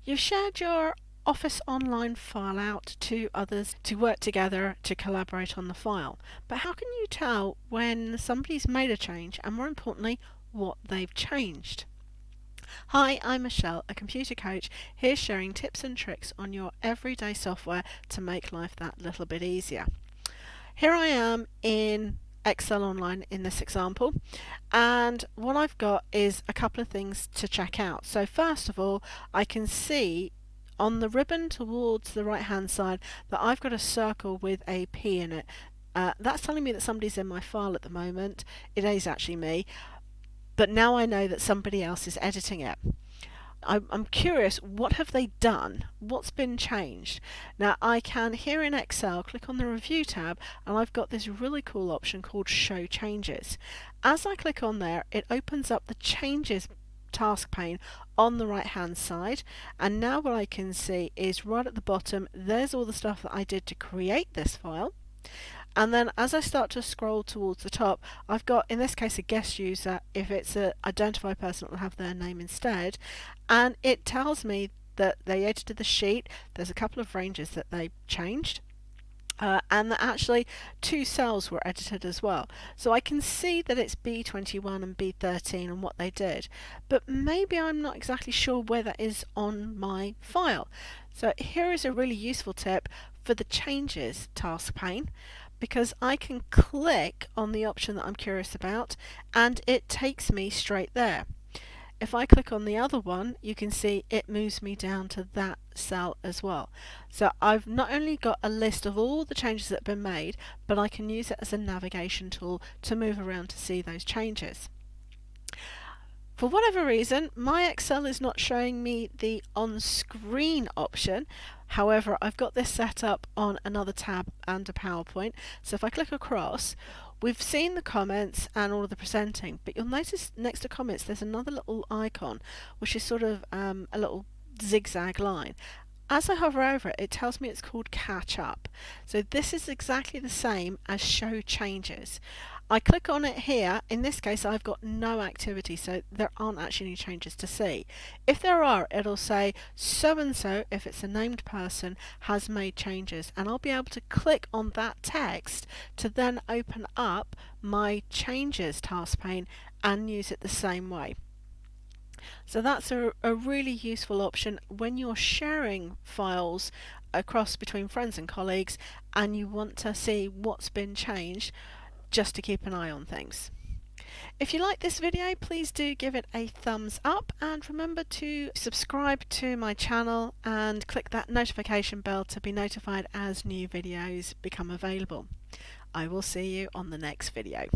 You've shared your Office Online file out to others to work together to collaborate on the file. But how can you tell when somebody's made a change and, more importantly, what they've changed? Hi, I'm Michelle, a computer coach, here sharing tips and tricks on your everyday software to make life that little bit easier. Here I am in Excel Online in this example, and what I've got is a couple of things to check out. So first of all, I can see on the ribbon towards the right hand side that I've got a circle with a P in it. That's telling me that somebody's in my file at the moment. It is actually me, but now I know that somebody else is editing it. I'm curious, what have they done? What's been changed? Now I can, here in Excel, click on the Review tab, and I've got this really cool option called Show Changes. As I click on there, it opens up the Changes task pane on the right hand side, and now what I can see is right at the bottom there's all the stuff that I did to create this file. And then as I start to scroll towards the top, I've got, in this case, a guest user. If it's an identified person, it will have their name instead. And it tells me that they edited the sheet. There's a couple of ranges that they changed. And that actually 2 cells were edited as well. So I can see that it's B21 and B13 and what they did. But maybe I'm not exactly sure where that is on my file. So here is a really useful tip for the Changes task pane, because I can click on the option that I'm curious about and it takes me straight there. If I click on the other one, you can see it moves me down to that cell as well. So I've not only got a list of all the changes that have been made, but I can use it as a navigation tool to move around to see those changes. For whatever reason, my Excel is not showing me the on-screen option. However, I've got this set up on another tab and a PowerPoint. So if I click across, we've seen the comments and all of the presenting, but you'll notice next to comments there's another little icon, which is sort of a little zigzag line. As I hover over it, it tells me it's called Catch Up. So this is exactly the same as Show Changes. I click on it here. In this case, I've got no activity, so there aren't actually any changes to see. If there are, it'll say so and so, if it's a named person, has made changes, and I'll be able to click on that text to then open up my Changes task pane and use it the same way. So that's a really useful option when you're sharing files across between friends and colleagues and you want to see what's been changed, just to keep an eye on things. If you like this video, please do give it a thumbs up and remember to subscribe to my channel and click that notification bell to be notified as new videos become available. I will see you on the next video.